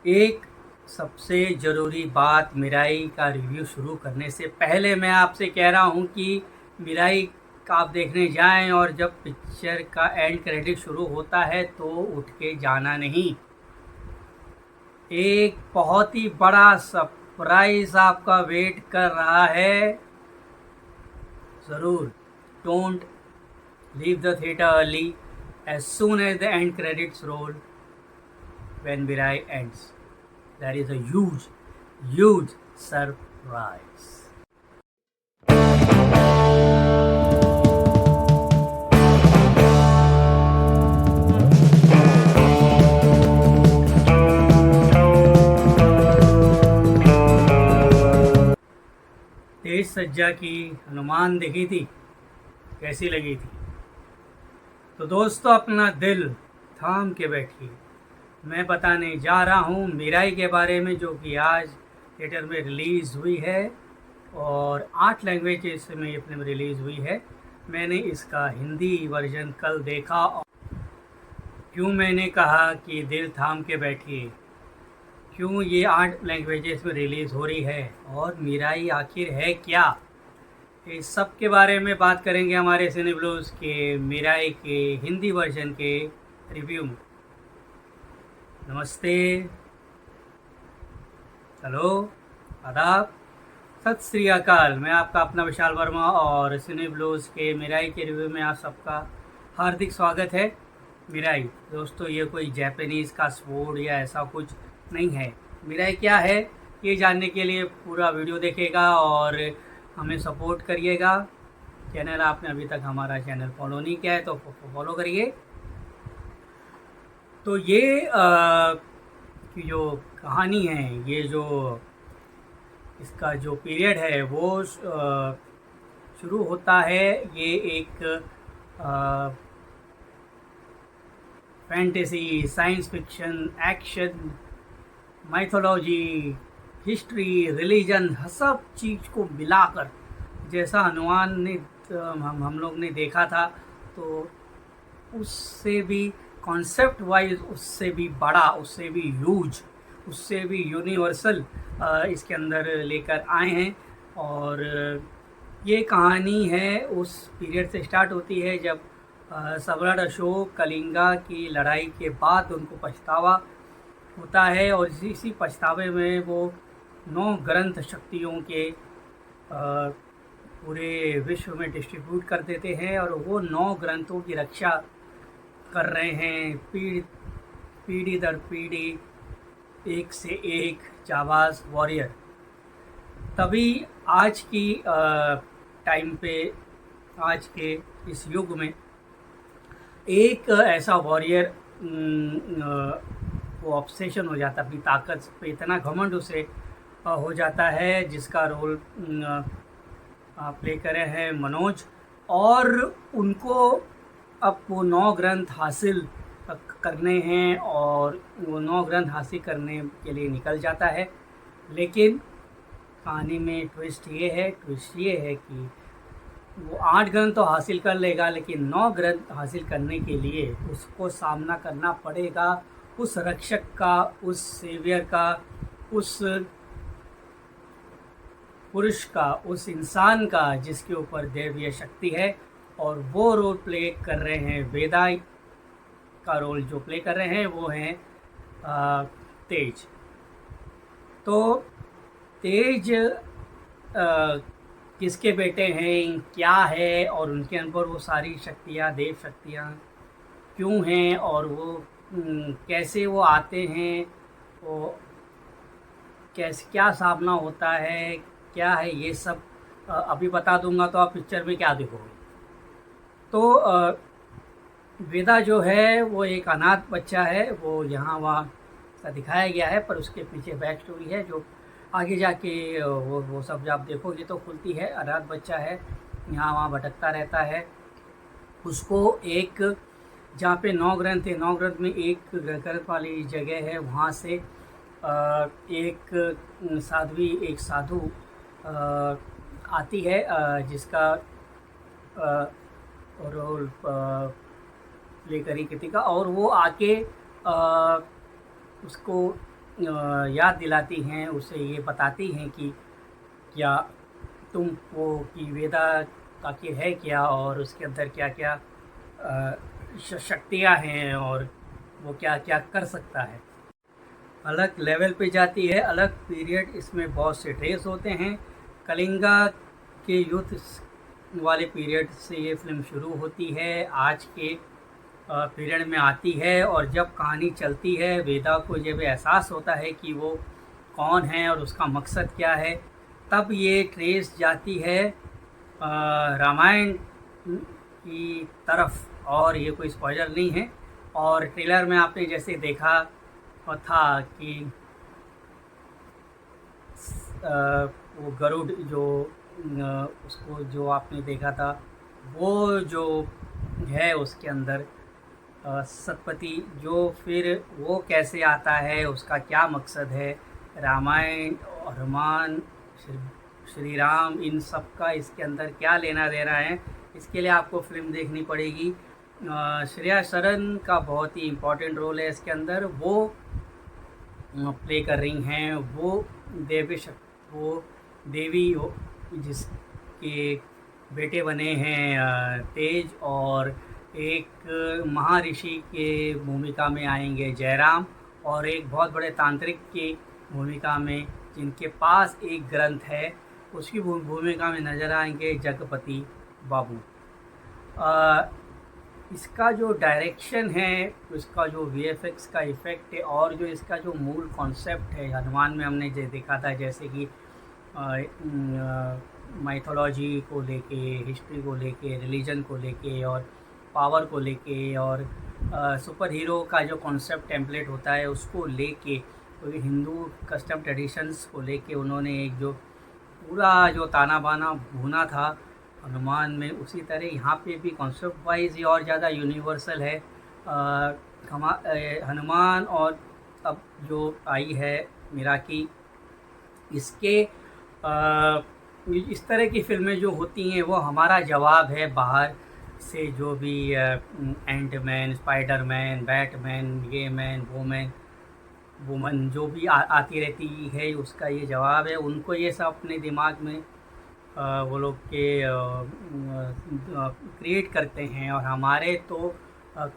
एक सबसे ज़रूरी बात मिराई का रिव्यू शुरू करने से पहले मैं आपसे कह रहा हूँ कि मिराई का आप देखने जाएं और जब पिक्चर का एंड क्रेडिट शुरू होता है तो उठ के जाना नहीं। एक बहुत ही बड़ा सरप्राइज आपका वेट कर रहा है। ज़रूर don't leave the theatre early as soon as the end credits roll. When Mirai ends, there is a huge surprise. तेज सज्जा की हनुमान देखी थी, कैसी लगी थी? तो दोस्तों अपना दिल थाम के बैठिए, मैं बताने जा रहा हूँ मिराई के बारे में, जो कि आज थिएटर में रिलीज़ हुई है और 8 लैंग्वेजेस में ये फिल्म रिलीज़ हुई है। मैंने इसका हिंदी वर्जन कल देखा। क्यों मैंने कहा कि दिल थाम के बैठिए, क्यों ये 8 लैंग्वेजेस में रिलीज़ हो रही है और मिराई आखिर है क्या, इस सब के बारे में बात करेंगे हमारे सिने ब्लूज़ के मिराई के हिंदी वर्जन के रिव्यू में। नमस्ते, हेलो, आदाब, सत श्री अकाल। मैं आपका अपना विशाल वर्मा और सिने ब्लूज़ के मिराई के रिव्यू में आप सबका हार्दिक स्वागत है। मिराई दोस्तों ये कोई जापानीज़ का स्पोर्ट या ऐसा कुछ नहीं है। मिराई क्या है ये जानने के लिए पूरा वीडियो देखिएगा और हमें सपोर्ट करिएगा। चैनल आपने अभी तक हमारा चैनल फॉलो नहीं किया है तो फॉलो करिए। तो ये की जो कहानी है, ये जो इसका जो पीरियड है वो शुरू होता है। ये एक fantasy, science fiction, action, mythology, history, religion, सब चीज़ को मिलाकर जैसा हनुमान ने हम लोग ने देखा था, तो उससे भी कॉन्सेप्ट वाइज उससे भी बड़ा, उससे भी ह्यूज, उससे भी यूनिवर्सल इसके अंदर लेकर आए हैं। और ये कहानी है उस पीरियड से स्टार्ट होती है जब सम्राट अशोक कलिंगा की लड़ाई के बाद उनको पछतावा होता है और इसी पछतावे में वो 9 ग्रंथ शक्तियों के पूरे विश्व में डिस्ट्रीब्यूट कर देते हैं और वो 9 ग्रंथों की रक्षा कर रहे हैं पीढ़ी दर पीढ़ी, एक से एक जाबाज वॉरियर। तभी आज की टाइम पे, आज के इस युग में एक ऐसा वॉरियर वो ऑब्सेशन हो जाता है, अपनी ताकत पे इतना घमंड उसे हो जाता है, जिसका रोल प्ले करे हैं मनोज। और उनको अब वो 9 ग्रंथ हासिल करने हैं और वो 9 ग्रंथ हासिल करने के लिए निकल जाता है। लेकिन कहानी में ट्विस्ट ये है कि वो 8 ग्रंथ तो हासिल कर लेगा, लेकिन 9 ग्रंथ हासिल करने के लिए उसको सामना करना पड़ेगा उस रक्षक का, उस सेवियर का, उस पुरुष का, उस इंसान का जिसके ऊपर दैवीय शक्ति है। और वो रोल प्ले कर रहे हैं, वेदा का रोल जो प्ले कर रहे हैं वो हैं तेज। तो तेज किसके बेटे हैं, क्या है, और उनके अंदर वो सारी शक्तियाँ, देव शक्तियाँ क्यों हैं, और वो कैसे वो आते हैं, वो कैसे, क्या सामना होता है, क्या है, ये सब अभी बता दूंगा तो आप पिक्चर में क्या देखोगे। तो वेदा जो है वो एक अनाथ बच्चा है, वो यहाँ वहाँ सा दिखाया गया है, पर उसके पीछे बैक स्टोरी है जो आगे जाके वो सब जब आप देखोगे तो खुलती है। अनाथ बच्चा है, यहाँ वहाँ भटकता रहता है। उसको एक, जहाँ पे 9 ग्रंथ थे, 9 ग्रंथ में एक ग्रंथ वाली जगह है, वहाँ से एक साधु आती है, जिसका रोल प्ले करी कृतिका, और वो आके उसको याद दिलाती हैं, उसे ये बताती हैं कि क्या तुमको कि वेदा आखिर है क्या और उसके अंदर क्या-क्या शक्तियाँ हैं और वो क्या-क्या कर सकता है। अलग लेवल पे जाती है, अलग पीरियड, इसमें बहुत से ट्रेस होते हैं। कलिंगा के युद्ध वाले पीरियड से ये फ़िल्म शुरू होती है, आज के पीरियड में आती है और जब कहानी चलती है, वेदा को जब एहसास होता है कि वो कौन है और उसका मकसद क्या है, तब ये ट्रेस जाती है रामायण की तरफ। और ये कोई स्पॉइलर नहीं है। और ट्रेलर में आपने जैसे देखा था कि वो गरुड़ जो उसको जो आपने देखा था, वो जो है उसके अंदर सतपति, जो फिर वो कैसे आता है, उसका क्या मकसद है, रामायण और हनुमान, श्री राम, इन सब का इसके अंदर क्या लेना देना है, इसके लिए आपको फ़िल्म देखनी पड़ेगी। श्रेया शरण का बहुत ही इम्पोर्टेंट रोल है इसके अंदर, वो प्ले कर रही हैं। वो देवी जिसके बेटे बने हैं तेज, और एक महर्षि के भूमिका में आएंगे जयराम, और एक बहुत बड़े तांत्रिक की भूमिका में जिनके पास एक ग्रंथ है उसकी भूमिका में नज़र आएंगे जगपति बाबू। इसका जो डायरेक्शन है, इसका जो वीएफएक्स का इफ़ेक्ट है, और जो इसका जो मूल कॉन्सेप्ट है, हनुमान में हमने देखा था जैसे कि माइथोलॉजी को लेके, हिस्ट्री को लेके, रिलीजन को लेके और पावर को लेके, और सुपर हीरो का जो कॉन्सेप्ट टेम्पलेट होता है उसको लेके, तो हिंदू कस्टम ट्रेडिशंस को लेके उन्होंने एक जो पूरा जो ताना बाना भुना था हनुमान में, उसी तरह यहाँ पे भी कॉन्सेप्ट वाइज ये और ज़्यादा यूनिवर्सल है। हनुमान और अब जो आई है मिराकी, इसके इस तरह की फ़िल्में जो होती हैं वो हमारा जवाब है बाहर से, जो भी एंटमैन, स्पाइडरमैन, बैटमैन, ये मैन, वुमन जो भी आती रहती है, उसका ये जवाब है। उनको ये सब अपने दिमाग में वो लोग के क्रिएट करते हैं, और हमारे तो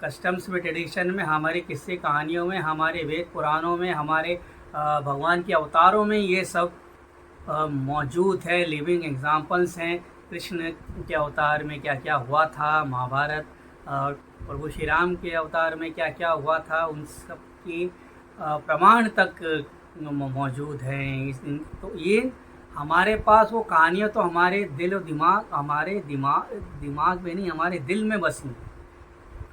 कस्टम्स में, ट्रेडिशन में, हमारे किस्से कहानियों में, हमारे वेद पुराणों में, हमारे भगवान के अवतारों में ये सब मौजूद है। लिविंग एग्जाम्पल्स हैं। कृष्ण के अवतार में क्या क्या हुआ था, महाभारत, प्रभु श्री राम के अवतार में क्या क्या हुआ था, उन सब की प्रमाण तक मौजूद हैं। तो ये हमारे पास वो कहानियाँ तो हमारे दिल और दिमाग, हमारे दिमाग में नहीं, हमारे दिल में बसी।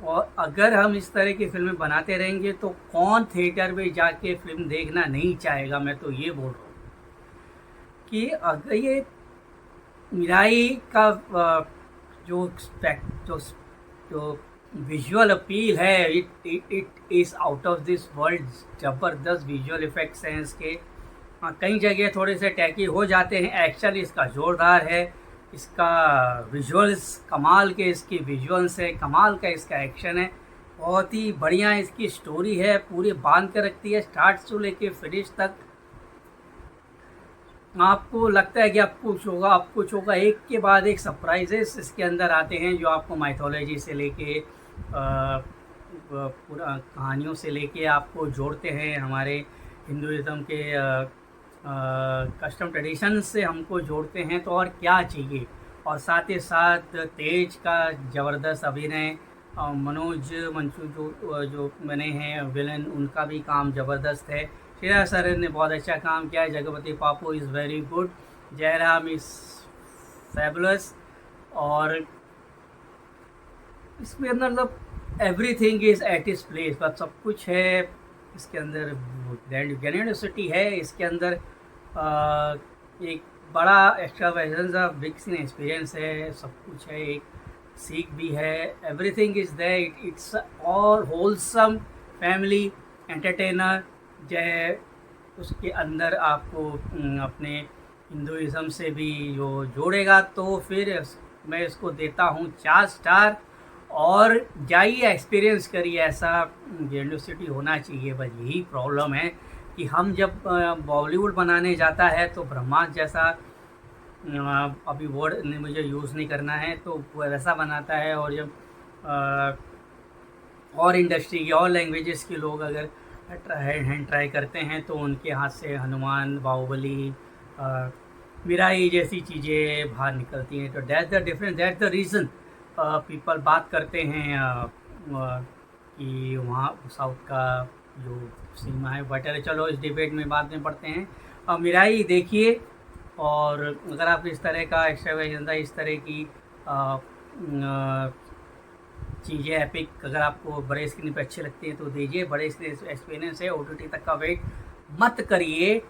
और अगर हम इस तरह की फिल्में बनाते रहेंगे तो कौन थिएटर में जाके फिल्म देखना नहीं चाहेगा। मैं तो ये बोल रहा हूँ कि अगर ये मिराई का जो विजुअल अपील है, it is out of this world. ज़बरदस्त विजुअल इफ़ेक्ट्स हैं इसके। कई जगह थोड़े से टैकी हो जाते हैं, एक्शन इसका ज़ोरदार है, इसका विजुअल्स कमाल के, इसके विजुअल्स है कमाल का, इसका एक्शन है बहुत ही बढ़िया, इसकी स्टोरी है पूरी बांध कर रखती है स्टार्ट से लेके फिनिश तक। आपको लगता है कि अब कुछ होगा, एक के बाद एक सरप्राइजेस इसके अंदर आते हैं जो आपको माइथोलॉजी से लेके पूरा कहानियों से लेके आपको जोड़ते हैं, हमारे हिंदुइज़्म के कस्टम ट्रेडिशन से हमको जोड़ते हैं। तो और क्या चाहिए। और साथ ही साथ तेज का ज़बरदस्त अभिनय, मनोज मंचू जो बने हैं विलन, उनका भी काम ज़बरदस्त है। श्रेया शरण ने बहुत अच्छा काम किया है। Jagapathi Bapu is very good, Jayaram is fabulous, और इसमें मतलब everything is at its place, बस सब कुछ है इसके अंदर। ग्रैंडियोसिटी है इसके अंदर, एक बड़ा एक्स्ट्रावेगेंजा बिग सीन एक्सपीरियंस है, सब कुछ है, एक सीख भी है, everything is there. It's all wholesome family entertainer जय। उसके अंदर आपको अपने हिंदुइज़्म से भी जो जोड़ेगा, तो फिर मैं इसको देता हूँ 4 स्टार। और जाइए एक्सपीरियंस करिए, ऐसा ग्रैंडियोसिटी होना चाहिए, बस यही प्रॉब्लम है कि हम जब बॉलीवुड बनाने जाता है तो ब्रह्मास्त्र जैसा अभी वर्ड मुझे यूज़ नहीं करना है, तो वो वैसा बनाता है। और जब और इंडस्ट्री की और लैंग्वेजेस के लोग अगर हैंड ट्राई करते हैं तो उनके हाथ से हनुमान, बाहुबली, मिराई जैसी चीज़ें बाहर निकलती हैं। तो that's the difference, that's the reason people बात करते हैं कि वहाँ साउथ का जो सिनेमा है बेटर है। चलो इस डिबेट में बाद में पढ़ते हैं। मिराई देखिए, और अगर आप इस तरह का एक्स्ट्रावेगेंजा, इस तरह की चीज़ें एपिक अगर आपको बड़े स्क्रीन पे अच्छी लगती हैं तो दीजिए। बड़े स्क्रीन एक्सपीरियंस है, OTT तक का वेट मत करिए।